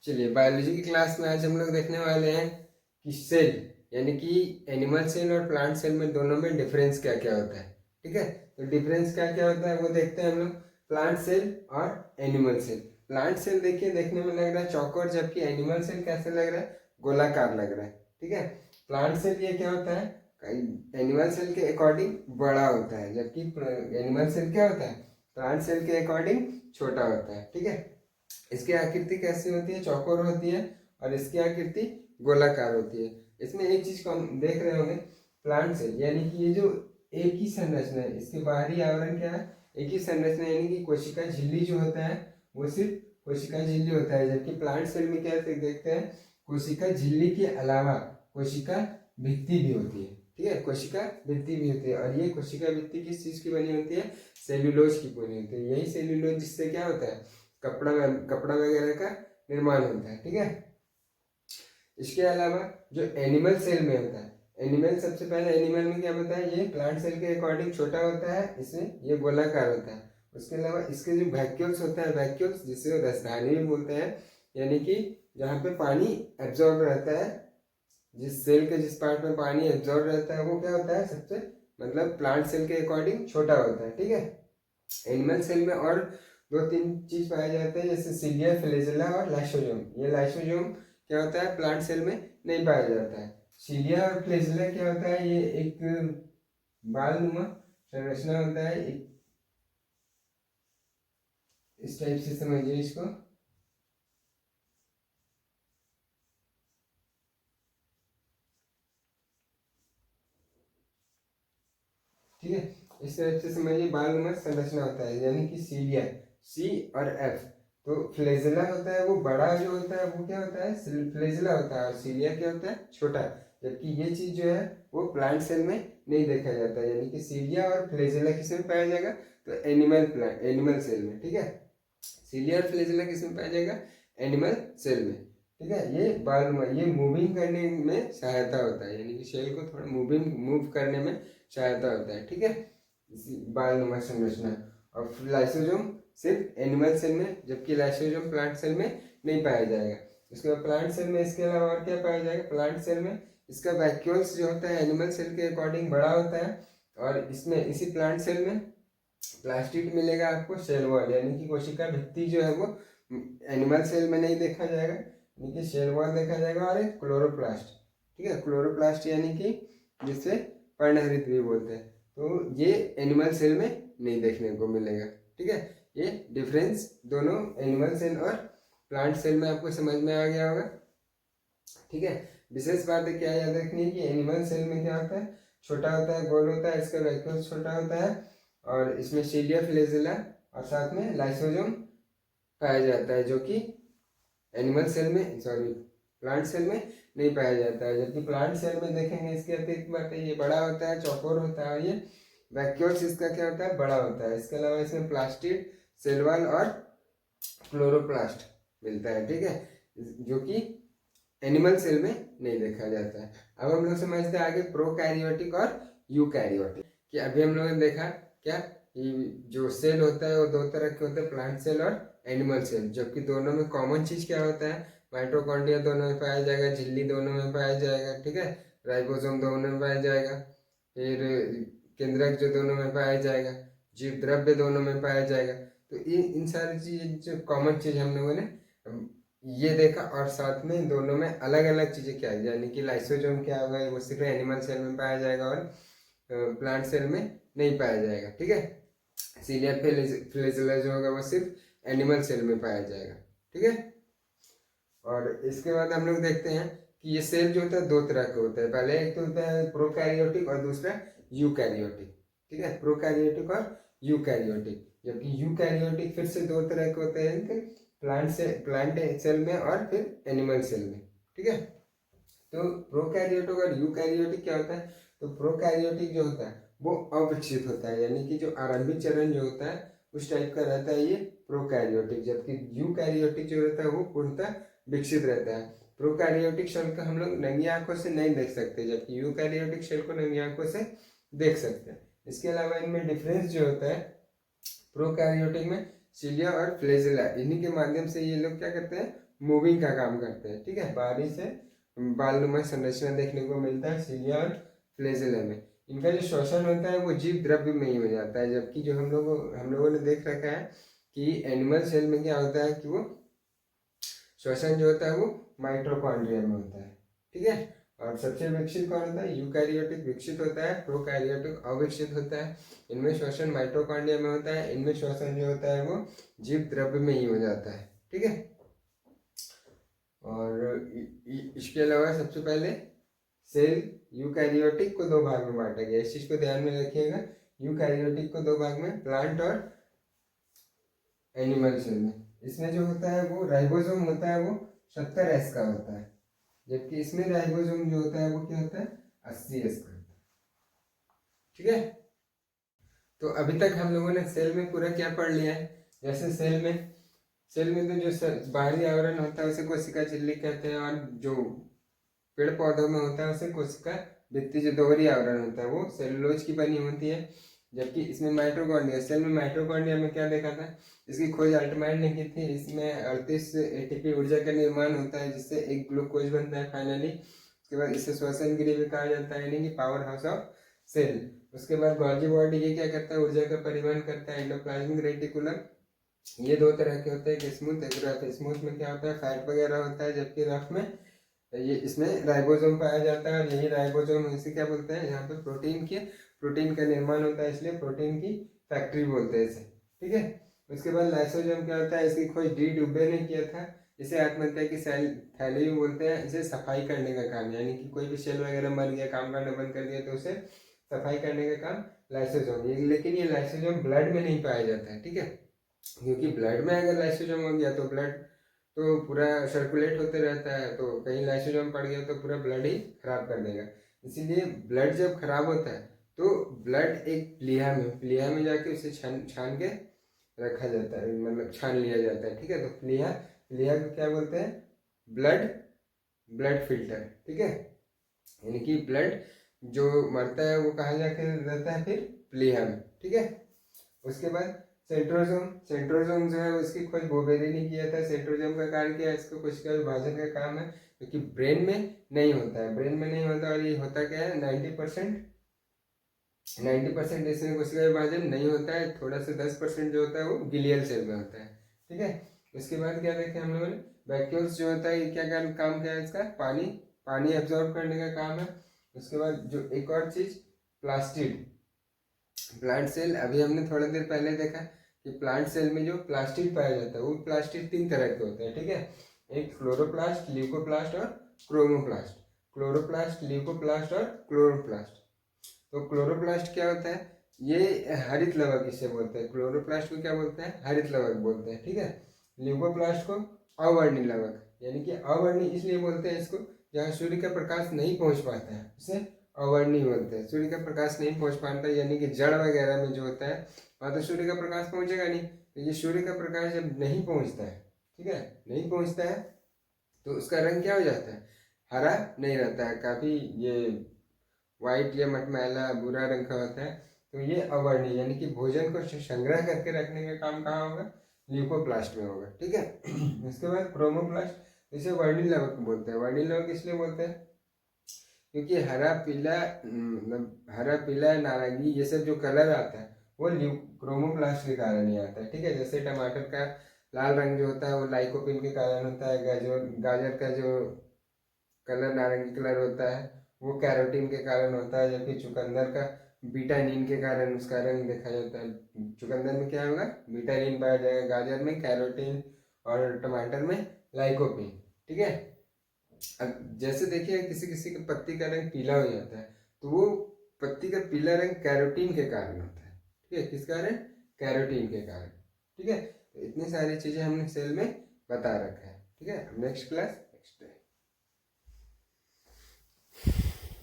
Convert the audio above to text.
चलिए बायोलॉजी की क्लास में आज हम लोग देखने वाले हैं कि सेल यानी कि एनिमल सेल और प्लांट सेल में दोनों में डिफरेंस क्या क्या होता है। ठीक है, तो डिफरेंस क्या क्या होता है वो देखते हैं हम लोग। प्लांट सेल और एनिमल सेल। प्लांट सेल देखिए देखने में लग रहा है चौकोर, जबकि एनिमल सेल कैसे लग रहा है, गोलाकार लग रहा है। ठीक है, प्लांट सेल ये क्या होता है, एनिमल सेल के अकॉर्डिंग बड़ा होता है, जबकि एनिमल सेल क्या होता है, प्लांट सेल के अकॉर्डिंग छोटा होता है। ठीक है, इसकी आकृति कैसी होती है, चौकोर होती है, और इसकी आकृति गोलाकार होती है। इसमें एक चीज को हम देख रहे होंगे, प्लांट सेल यानी कि ये जो एक ही संरचना है, इसके बाहरी आवरण क्या है, एक ही संरचना, यानी कि कोशिका झिल्ली जो होता है वो सिर्फ कोशिका झिल्ली होता है। जबकि प्लांट सेल में क्या देखते हैं, कोशिका झिल्ली के अलावा कोशिका भित्ति भी होती है। ठीक है, कोशिका भित्ति भी होती है, और ये कोशिका भित्ति किस चीज की बनी होती है, सेल्यूलोज की बनी होती है। यही सेल्यूलोज जिससे क्या होता है, कपड़ा वगैरह का निर्माण होता है। ठीक है, इसके अलावा जो एनिमल सेल में होता है, एनिमल सबसे पहले एनिमल में क्या होता है, ये प्लांट सेल के अकॉर्डिंग छोटा होता है, इसमें ये गोलाकार होता है। उसके अलावा इसके जो वैक्यूल्स होता है, वैक्यूल्स जिसे रसधानी भी बोलते हैं, यानी कि जहाँ पे पानी एब्जॉर्ब रहता है, जिस सेल के जिस पार्ट में पानी एब्जॉर्ब रहता है वो क्या होता है, सबसे मतलब प्लांट सेल के अकॉर्डिंग छोटा होता है। ठीक है, एनिमल सेल में और दो तीन चीज पाए जाते हैं, जैसे सिलिया, फ्लैजेला और लाइसोसोम। ये लाइसोसोम क्या होता है, प्लांट सेल में नहीं पाया जाता है। सिलिया और फ्लैजेला क्या होता है, ये एक बाल नुमा संरचना होता है, एक इस टाइप से समझिए इसको। ठीक है, इस तरह से समझिए बाल नुमा संरचना होता है, यानी कि सीलिया, सी और एफ। तो फ्लैजेला होता है वो बड़ा जो होता है, वो क्या होता है, फ्लैजेला होता है, और सीलिया क्या होता है, छोटा। जबकि ये चीज जो है वो प्लांट सेल में नहीं देखा जाता है, यानी कि सीलिया और फ्लैजेला किस में पाया जाएगा, तो एनिमल सेल में। ठीक है, सीलिया और फ्लैजेला किस में पाया जाएगा, एनिमल सेल में। ठीक है, ये बाल ये मूविंग करने में सहायता होता है, यानी कि सेल को थोड़ा मूव करने में सहायता होता है। ठीक है, बाल नुमा संरचना। और लाइसोजोम सिर्फ एनिमल सेल में, जबकि लाइसोजोम प्लांट सेल में नहीं पाया जाएगा। उसके बाद प्लांट सेल में इसके अलावा और क्या पाया जाएगा, प्लांट सेल में इसका वैक्यूल्स जो होता है एनिमल सेल के अकॉर्डिंग बड़ा होता है, और इसमें इसी प्लांट सेल में प्लास्टिड मिलेगा आपको, सेल वॉल यानी कि कोशिका भित्ति जो है वो एनिमल सेल में नहीं देखा जाएगा, यानी कि सेल वॉल देखा जाएगा, और एक क्लोरोप्लास्ट। ठीक है, क्लोरोप्लास्ट यानी कि जिसे पर्णहरित भी बोलते हैं, तो ये एनिमल सेल में नहीं देखने को मिलेगा। ठीक है, ये डिफरेंस दोनों एनिमल सेल और प्लांट सेल में आपको समझ में आ गया होगा। ठीक है, विशेष बात है क्या याद रखनी है कि एनिमल सेल में क्या होता है, छोटा होता है, गोल होता है, इसका वैक्यूल छोटा होता है, और इसमें सीलिया, फ्लैजेला और साथ में लाइसोजोम पाया जाता है, जो कि एनिमल सेल में प्लांट सेल में नहीं पाया जाता है। जबकि प्लांट सेल में देखेंगे इसके अतिरिक्त बात है, ये बड़ा होता है, चौकोर होता है, और ये वैक्यूल्स इसका क्या होता है, बड़ा होता है। इसके अलावा इसमें प्लास्टिड, सेल वॉल और क्लोरोप्लास्ट मिलता है। ठीक है, जो कि एनिमल सेल में नहीं देखा जाता है। अब हम लोग समझते हैं आगे प्रोकैरियोटिक और यूकैरियोटिक। कि अभी हम लोगों ने देखा क्या, जो सेल होता है वो दो तरह के होते हैं, प्लांट सेल और एनिमल सेल, जबकि दोनों में कॉमन चीज क्या होता है, माइटोकॉन्ड्रिया दोनों में पाया जाएगा, झिल्ली दोनों में पाया जाएगा। ठीक है, राइबोसोम दोनों में पाया जाएगा, फिर केंद्रक जो दोनों में पाया जाएगा, जीव द्रव्य दोनों में पाया जाएगा। तो इन सारी चीज जो कॉमन चीज हम लोगों ने ये देखा, और साथ में दोनों में अलग अलग चीजें क्या है, यानी कि लाइसोजोम क्या होगा, वो सिर्फ एनिमल सेल में पाया जाएगा और प्लांट सेल में नहीं पाया जाएगा। ठीक है, सीलिया फ्लैजेला जो होगा वो सिर्फ एनिमल सेल में पाया जाएगा। ठीक है, और इसके बाद हम लोग देखते हैं कि ये सेल जो होता है दो तरह का होता है, पहले एक तो होता है प्रोकैरियोटिक और दूसरा यूकैरियोटिक। ठीक है, प्रोकैरियोटिक और यूकैरियोटिक, जबकि यूकैरियोटिक फिर से दो तरह के होते हैं, प्लांट सेल में और फिर एनिमल सेल में। ठीक है, तो प्रोकैरियोटिक और यूकैरियोटिक क्या होता है, तो प्रोकैरियोटिक जो होता है वो अविकसित होता है, यानी कि जो आरंभिक चरण जो होता है उस टाइप का रहता है ये प्रोकैरियोटिक, जबकि यूकैरियोटिक जो रहता है वो पूर्णतः विकसित रहता है। प्रोकैरियोटिक सेल को हम लोग नंगी आंखों से नहीं देख सकते, जबकि यूकैरियोटिक सेल को नंगी आंखों से देख सकते हैं। इसके अलावा इनमें डिफरेंस जो होता है, प्रोकैरियोटिक में सिलिया और फ्लैजेला, इन्हीं के माध्यम से ये लोग क्या करते हैं, मूविंग का काम करते हैं। ठीक है, बाहरी से बालनुमा संरचना देखने को मिलता है सीलिया और फ्लैजेला में। इनका जो श्वसन होता है वो जीव द्रव्य में ही हो जाता है, जबकि जो हम लोगों ने देख रखा है कि एनिमल सेल में क्या होता है कि वो श्वसन जो होता है वो माइटोकॉन्ड्रिया में होता है। ठीक है, और सबसे विकसित कौन होता है? यूकैरियोटिक विकसित होता है, प्रोकैरियोटिक अविकसित होता है। इनमें श्वसन माइटोकॉन्ड्रिया में होता है, इनमें श्वसन जो होता है वो जीव द्रव्य में ही हो जाता है। ठीक है, और इसके अलावा सबसे पहले सेल यूकैरियोटिक को दो भाग में बांटा गया, इस चीज को ध्यान में रखिएगा। यूकैरियोटिक को दो भाग में, प्लांट और एनिमल सेल में। इसमें जो होता है वो राइबोसोम होता है वो 70S का होता है, जबकि इसमें राइबोसोम जो होता है वो क्या होता है? 80S का होता है। ठीक है, तो अभी तक हम लोगों ने सेल में पूरा क्या पढ़ लिया है? जैसे सेल में तो जो बाहरी आवरण होता है उसे कोशिका झिल्ली कहते हैं, और जो पेड़ पौधों में होता है उसे कोशिका भित्ति, जो दोहरी आवरण होता है वो सेलुलोज की बनी होती है। जबकि इसमें माइटोकॉन्ड्रिया, सेल में माइटोकॉन्ड्रिया में क्या देखा था? इसकी खोज अल्टमायर ने की थी। इसमें 38 ATP ऊर्जा का निर्माण होता है, जिससे एक ग्लूकोज बनता है फाइनली। उसके बाद इसे श्वसन गृह भी कहा जाता है, यानी कि पावर हाउस ऑफ सेल। उसके बाद गोल्गी बॉडी ये क्या करता है? ऊर्जा का परिवहन करता है। एंडोप्लाज्मिक रेटिकुलम, ये दो तरह के होते हैं, एक स्मूथ एक रफ। स्मूथ में क्या होता है? फैट वगैरह होता है, जबकि रफ में ये इसमें राइबोसोम पाया जाता है, और यही राइबोसोम इसे क्या बोलते हैं? यहाँ पे प्रोटीन का निर्माण होता है, इसलिए प्रोटीन की फैक्ट्री बोलते हैं इसे। ठीक है, उसके बाद लाइसोसोम क्या होता है? इसकी खोज डी डुबे ने किया था। इसे आत्महत्या की सेल थैली बोलते हैं। इसे सफाई करने का काम, यानी कि कोई भी सेल वगैरह मर गया, काम करना बंद कर दिया, तो उसे सफाई करने का काम लाइसोसोम। लेकिन ये लाइसोसोम ब्लड में नहीं पाया जाता है। ठीक है, क्योंकि ब्लड में अगर लाइसोसोम हो गया तो ब्लड तो पूरा सर्कुलेट होते रहता है, तो कहीं लाइसोसोम पड़ गया तो पूरा ब्लड ही खराब कर देगा। इसीलिए ब्लड जब खराब होता है तो ब्लड एक प्लीहा में जाके उसे छान के रखा जाता है, मतलब छान लिया जाता है। ठीक है, तो प्लीहा को क्या बोलते हैं? Blood filter. ठीक है, यानी कि ब्लड जो मरता है वो कहाँ जाके रहता है? फिर प्लीहा में। ठीक है, उसके बाद सेंट्रोजोम जो है उसकी खोज बोबेरी ने किया था। सेंट्रोजोम का कार्य क्या है? इसको कोशिका विभाजन का काम है, क्योंकि ब्रेन में नहीं होता है। ब्रेन में नहीं होता, और ये होता क्या है? 90% इसमें कोशिका विभाजन नहीं होता है। थोड़ा सा 10% जो होता है वो गिलियल सेल में होता है। ठीक है, उसके बाद क्या देखे हम लोगों ने? वैक्यूल्स जो होता है ये क्या काम क्या है इसका? पानी एब्जॉर्ब करने का काम है। उसके बाद जो एक और चीज, प्लास्टिड प्लांट सेल, अभी हमने थोड़ी देर पहले देखा कि प्लांट सेल में जो प्लास्टिड पाया जाता है वो प्लास्टिड 3 तरह के होते हैं। ठीक है, एक क्लोरोप्लास्ट, ल्यूकोप्लास्ट और क्रोमोप्लास्ट। क्लोरोप्लास्ट, ल्यूकोप्लास्ट और क्लोरोप्लास्ट। तो क्लोरोप्लास्ट क्या होता है? ये हरित लवक इसे बोलते हैं। क्लोरोप्लास्ट को क्या बोलते हैं? हरित लवक बोलते हैं। ठीक है, ल्यूकोप्लास्ट को अवर्णी लवक, यानी कि अवर्णी इसलिए बोलते हैं इसको, जहाँ सूर्य का प्रकाश नहीं पहुंच पाता है उसे अवर्णी बोलते हैं। सूर्य का प्रकाश नहीं पहुंच पाता, यानी कि जड़ वगैरह में जो होता है वहाँ तो सूर्य का प्रकाश पहुंचेगा नहीं। तो ये सूर्य का प्रकाश जब नहीं पहुंचता है, ठीक है, नहीं पहुंचता है, तो उसका रंग क्या हो जाता है? हरा नहीं रहता है, काफी ये वाइट या मटमैला बुरा रंग का होता है। तो ये अवर्णी, यानी कि भोजन को संग्रह करके रखने का काम कहाँ होगा? ल्यूकोप्लास्ट में होगा। ठीक है, उसके बाद क्रोमोप्लास्ट, इसे वर्णी लवक बोलते हैं। वर्णी लवक इसलिए बोलते हैं क्योंकि हरा पीला नारंगी ये सब जो कलर आता है वो क्रोमोप्लास्ट के कारण ही आता है। ठीक है, जैसे टमाटर का लाल रंग जो होता है वो लाइकोपिन के कारण होता है। गाजर का जो कलर नारंगी कलर होता है वो कैरोटीन के कारण होता है। जबकि चुकंदर का बीटानिन के कारण उसका रंग देखा जाता है। चुकंदर में क्या होगा? बीटानिन पाया जाएगा, गाजर में कैरोटीन, और टमाटर में लाइकोपिन। ठीक है, अब जैसे देखिए किसी किसी के पत्ती का रंग पीला हो जाता है, तो वो पत्ती का पीला रंग कैरोटीन के कारण होता है। ठीक है, किस कारण? कैरोटीन के कारण। ठीक है, तो इतनी सारी चीजें हमने सेल में बता रखा है। ठीक है, नेक्स्ट क्लास नेक्स्ट डे।